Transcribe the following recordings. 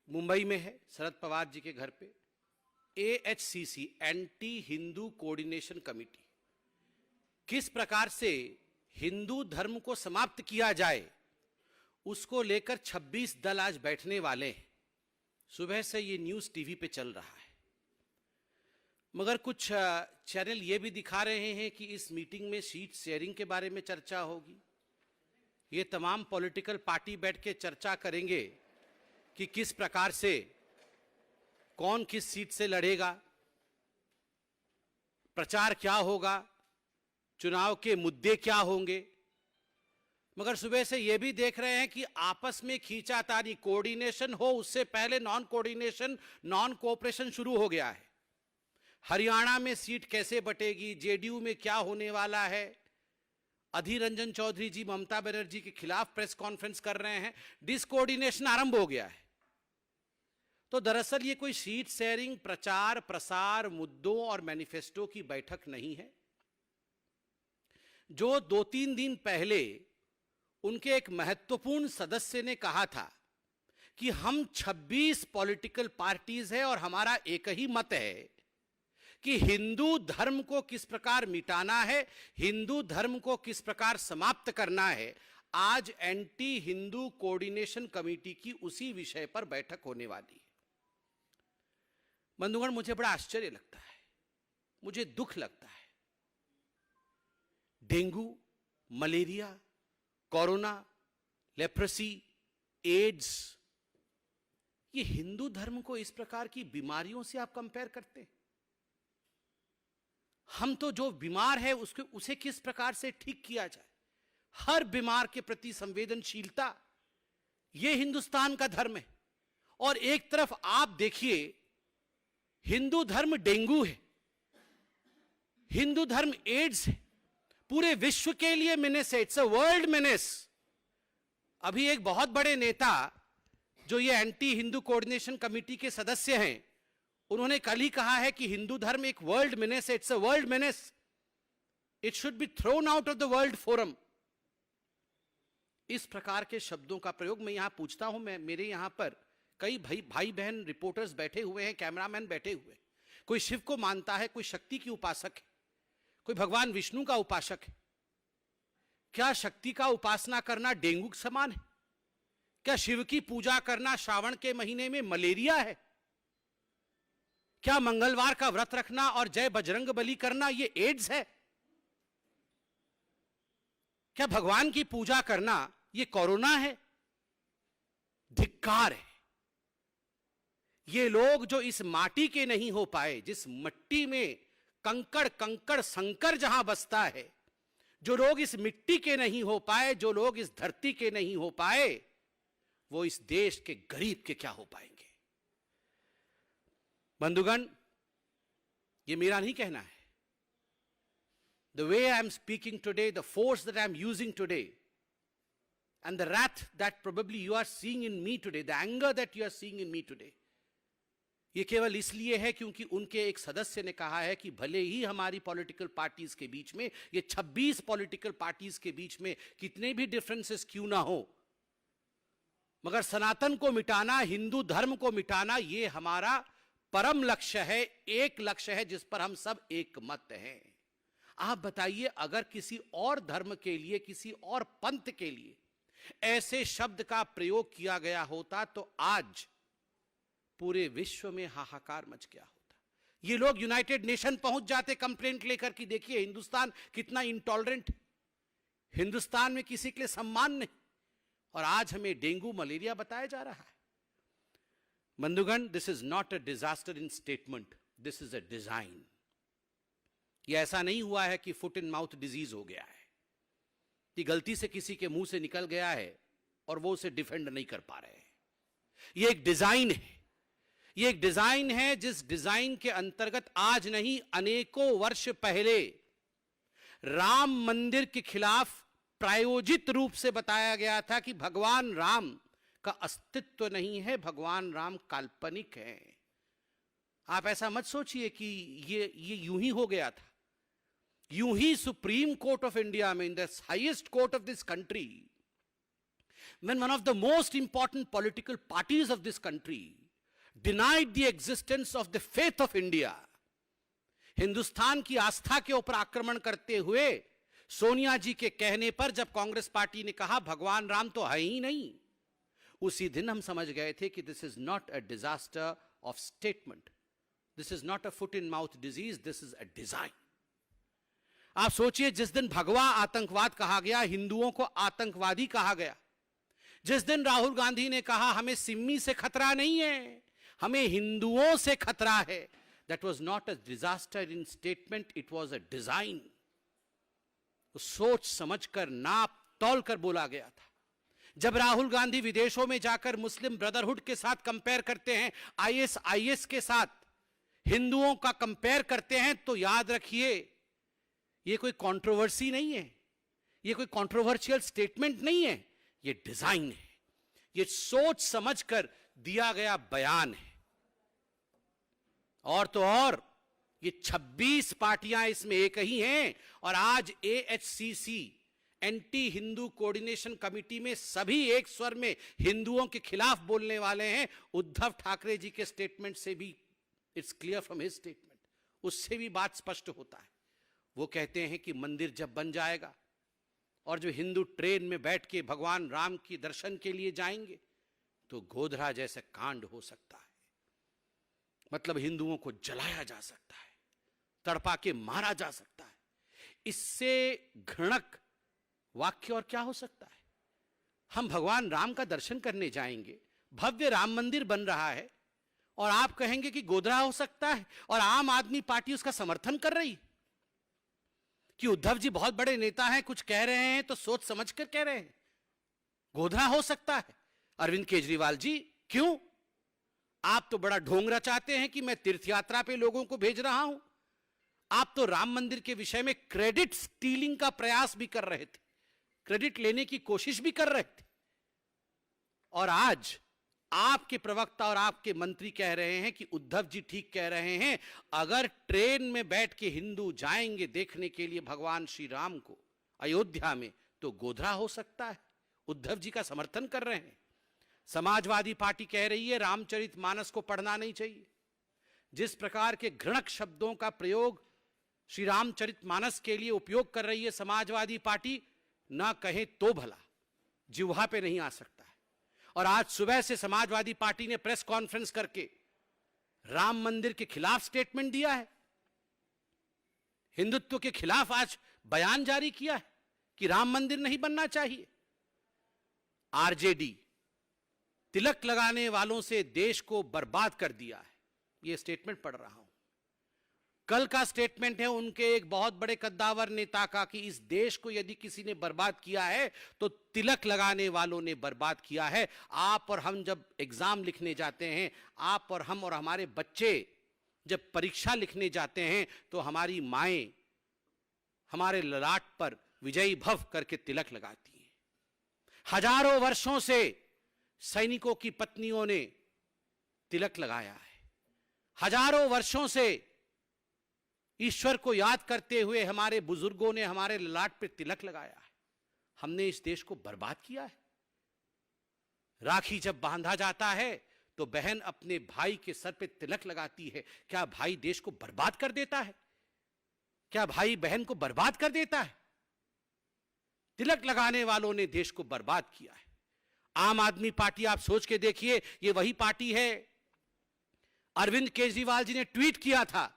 मुंबई में है, शरद पवार जी के घर पे। AHCC, anti Hindu coordination committee, किस प्रकार से हिंदू धर्म को समाप्त किया जाए उसको लेकर 26 दल आज बैठने वाले हैं। सुबह से ये न्यूज़ टीवी पे चल रहा है, मगर कुछ चैनल ये भी दिखा रहे हैं कि इस मीटिंग में सीट शेयरिंग के बारे में चर्चा होगी। ये तमाम पॉलिटिकल पार्टी बैठ के चर्चा करेंगे कि किस प्रकार से कौन किस सीट से लड़ेगा, प्रचार क्या होगा, चुनाव के मुद्दे क्या होंगे। मगर सुबह से यह भी देख रहे हैं कि आपस में खींचातानी, कोऑर्डिनेशन हो उससे पहले नॉन कोऑर्डिनेशन, नॉन कोऑपरेशन शुरू हो गया है। हरियाणा में सीट कैसे बटेगी, जेडीयू में क्या होने वाला है। अधीर रंजन चौधरी जी ममता बनर्जी के खिलाफ प्रेस कॉन्फ्रेंस कर रहे हैं, डिसकोऑर्डिनेशन आरंभ हो गया है। तो दरअसल ये कोई सीट शेयरिंग, प्रचार प्रसार, मुद्दों और मैनिफेस्टो की बैठक नहीं है। जो 2-3 दिन पहले उनके एक महत्वपूर्ण सदस्य ने कहा था कि हम 26 पॉलिटिकल पार्टीज है और हमारा एक ही मत है कि हिंदू धर्म को किस प्रकार मिटाना है, हिंदू धर्म को किस प्रकार समाप्त करना है। आज एंटी हिंदू कोऑर्डिनेशन कमेटी की उसी विषय पर बैठक होने वाली है। बंधुगण, मुझे बड़ा आश्चर्य लगता है, मुझे दुख लगता है। Dengue, malaria, corona, leprosy, AIDS, ये हिंदू धर्म को इस प्रकार की बीमारियों से आप कंपेयर करते हैं। हम तो जो बीमार है उसे किस प्रकार से ठीक किया जाए, हर बीमार के प्रति संवेदनशीलता, यह हिंदुस्तान का धर्म है। और एक तरफ आप देखिए, हिंदू धर्म डेंगू है, हिंदू धर्म एड्स है, पूरे विश्व के लिए मेनेस है, इट्स अ वर्ल्ड मेनेस। अभी एक बहुत बड़े नेता जो ये एंटी हिंदू कोऑर्डिनेशन कमेटी के सदस्य हैं, उन्होंने कल ही कहा है कि हिंदू धर्म एक वर्ल्ड मेनेस है, it's a world menace, it should be thrown out of the world forum. इस प्रकार के शब्दों का प्रयोग मैं यहां पूछता हूं। मेरे यहां पर कई भाई बहन रिपोर्टर्स बैठे हुए हैं, कैमरामैन बैठे हुए। कोई शिव को मानता है, कोई शक्ति की उपासक है, कोई भगवान विष्णु का उपासक है। क्या शक्ति का उपासना करना डेंगू के समान है? क्या शिव की पूजा करना श्रावण के महीने में मलेरिया है? क्या मंगलवार का व्रत रखना और जय बजरंग बली करना ये एड्स है? क्या भगवान की पूजा करना ये कोरोना है? धिक्कार है। ये लोग जो इस माटी के नहीं हो पाए, जिस मिट्टी में कंकड़ संकर जहां बसता है, जो लोग इस मिट्टी के नहीं हो पाए, जो लोग इस धरती के नहीं हो पाए, वो इस देश के गरीब के क्या हो पाएंगे। बंधुगण, ये मेरा नहीं कहना है। The way I am speaking today, the force that I am using today, and the wrath that probably you are seeing in me today, the anger that you are seeing in me today, ये केवल इसलिए है क्योंकि उनके एक सदस्य ने कहा है कि भले ही हमारी पॉलिटिकल पार्टीज के बीच में, ये 26 पॉलिटिकल पार्टीज के बीच में कितने भी डिफरेंसेस क्यों ना हो, मगर सनातन को मिटाना, हिंदू धर्म को मिटाना, ये हमारा परम लक्ष्य है, एक लक्ष्य है जिस पर हम सब एक मत हैं। आप बताइए, अगर किसी और धर्म के लिए, किसी और पंथ के लिए ऐसे शब्द का प्रयोग किया गया होता तो आज पूरे विश्व में हाहाकार मच गया होता। ये लोग यूनाइटेड नेशन पहुंच जाते कंप्लेंट लेकर कि देखिए हिंदुस्तान कितना इंटॉलरेंट, हिंदुस्तान में किसी के लिए सम्मान नहीं, और आज हमें डेंगू मलेरिया बताया जा रहा है। बंधुगण, this is not a disaster in statement, this is a design. यह ऐसा नहीं हुआ है कि फुट एंड माउथ डिजीज हो गया है, कि गलती से किसी के मुंह से निकल गया है और वो उसे डिफेंड नहीं कर पा रहे हैं। यह एक डिजाइन है, यह एक डिजाइन है जिस डिजाइन के अंतर्गत आज नहीं, अनेकों वर्ष पहले राम मंदिर के खिलाफ प्रायोजित रूप से बताया गया था कि भगवान राम का अस्तित्व नहीं है, भगवान राम काल्पनिक है। आप ऐसा मत सोचिए कि ये यूं ही हो गया था। यूं ही सुप्रीम कोर्ट ऑफ इंडिया में, in the highest court of this country, when one of the most important political parties of this country denied the existence of the faith of India, Hindustan की आस्था के ऊपर आक्रमण करते हुए सोनिया जी के कहने पर जब कांग्रेस पार्टी ने कहा भगवान राम तो है ही नहीं, उसी दिन हम समझ गए थे कि this is not a disaster of statement, this is not a foot in mouth disease, this is a design. आप सोचिए, जिस दिन भगवा आतंकवाद कहा गया, हिंदुओं को आतंकवादी कहा गया, जिस दिन राहुल गांधी ने कहा हमें सिम्मी से खतरा नहीं है, हमें हिंदुओं से खतरा है, that was not a disaster in statement, it was a design. सोच समझकर नाप तौल कर बोला गया था। जब राहुल गांधी विदेशों में जाकर मुस्लिम ब्रदरहुड के साथ कंपेयर करते हैं, आईएसआईएस के साथ हिंदुओं का कंपेयर करते हैं, तो याद रखिए ये कोई कंट्रोवर्सी नहीं है, ये कोई कंट्रोवर्शियल स्टेटमेंट नहीं है, ये डिजाइन है, ये सोच समझकर दिया गया बयान है। और तो और ये 26 पार्टियां इसमें एक ही हैं, और आज एएचसीसी एंटी हिंदू कोऑर्डिनेशन कमेटी में सभी एक स्वर में हिंदुओं के खिलाफ बोलने वाले हैं। उद्धव ठाकरे जी के स्टेटमेंट से भी it's clear from his statement, उससे भी बात स्पष्ट होता है। वो कहते हैं कि मंदिर जब बन जाएगा और जो हिंदू ट्रेन में बैठ के भगवान राम की दर्शन के लिए जाएंगे तो गोधरा जैसे कांड हो सकता है, मतलब हिंदुओं को जलाया जा सकता है, तड़पा के मारा जा सकता है। इससे घृणक वाक्य और क्या हो सकता है? हम भगवान राम का दर्शन करने जाएंगे, भव्य राम मंदिर बन रहा है, और आप कहेंगे कि गोधरा हो सकता है, और आम आदमी पार्टी उसका समर्थन कर रही कि उद्धव जी बहुत बड़े नेता हैं, कुछ कह रहे हैं तो सोच समझकर कह रहे हैं, गोधरा हो सकता है। अरविंद केजरीवाल जी, क्यों? आप तो बड़ा ढोंग रचाते हैं कि मैं तीर्थ यात्रा पे लोगों को भेज रहा हूं। आप तो राम मंदिर के विषय में क्रेडिट स्टीलिंग का प्रयास भी कर रहे थे, क्रेडिट लेने की कोशिश भी कर रहे थे, और आज आपके प्रवक्ता और आपके मंत्री कह रहे हैं कि उद्धव जी ठीक कह रहे हैं, अगर ट्रेन में बैठ के हिंदू जाएंगे देखने के लिए भगवान श्री राम को अयोध्या में तो गोधरा हो सकता है। उद्धव जी का समर्थन कर रहे हैं। समाजवादी पार्टी कह रही है रामचरितमानस को पढ़ना नहीं चाहिए। जिस प्रकार के घृणक शब्दों का प्रयोग श्री रामचरितमानस के लिए उपयोग कर रही है समाजवादी पार्टी, ना कहे तो भला, जिह्वा पे नहीं आ सकता है। और आज सुबह से समाजवादी पार्टी ने प्रेस कॉन्फ्रेंस करके राम मंदिर के खिलाफ स्टेटमेंट दिया है, हिंदुत्व के खिलाफ आज बयान जारी किया है कि राम मंदिर नहीं बनना चाहिए। आरजेडी तिलक लगाने वालों से देश को बर्बाद कर दिया है, यह स्टेटमेंट पढ़ रहा हूं। कल का स्टेटमेंट है उनके एक बहुत बड़े कद्दावर नेता का कि इस देश को यदि किसी ने बर्बाद किया है तो तिलक लगाने वालों ने बर्बाद किया है। आप और हम जब एग्जाम लिखने जाते हैं, आप और हम और हमारे बच्चे जब परीक्षा लिखने जाते हैं, तो हमारी माएं हमारे ललाट पर विजयी भव करके तिलक लगाती हैं। हजारों वर्षों से सैनिकों की पत्नियों ने तिलक लगाया है। हजारों वर्षों से ईश्वर को याद करते हुए हमारे बुजुर्गों ने हमारे ललाट पर तिलक लगाया है। हमने इस देश को बर्बाद किया है। राखी जब बांधा जाता है तो बहन अपने भाई के सर पे तिलक लगाती है। क्या भाई देश को बर्बाद कर देता है? क्या भाई बहन को बर्बाद कर देता है? तिलक लगाने वालों ने देश को बर्बाद किया है। आम आदमी पार्टी, आप सोच के देखिए, ये वही पार्टी है। अरविंद केजरीवाल जी ने ट्वीट किया था,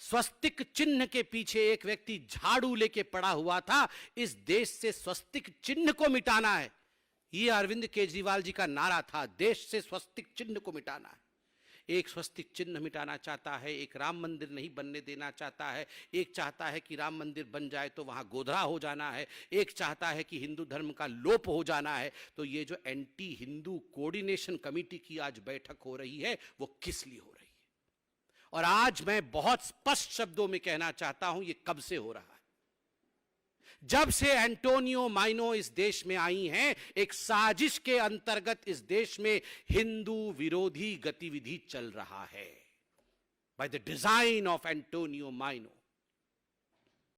स्वस्तिक चिन्ह के पीछे एक व्यक्ति झाड़ू लेके पड़ा हुआ था, इस देश से स्वस्तिक चिन्ह को मिटाना है। यह अरविंद केजरीवाल जी का नारा था, देश से स्वस्तिक चिन्ह को मिटाना है। एक स्वस्तिक चिन्ह मिटाना चाहता है, एक राम मंदिर नहीं बनने देना चाहता है, एक चाहता है कि राम मंदिर बन जाए तो वहां गोधरा हो जाना है, एक चाहता है कि हिंदू धर्म का लोप हो जाना है। तो ये जो एंटी हिंदू कोऑर्डिनेशन कमेटी की आज बैठक हो रही है, वो किस लिए हो रही है? और आज मैं बहुत स्पष्ट शब्दों में कहना चाहता हूं, ये कब से हो रहा है? जब से एंटोनियो माइनो इस देश में आई हैं, एक साजिश के अंतर्गत इस देश में हिंदू विरोधी गतिविधि चल रहा है, by the design of Antonio माइनो।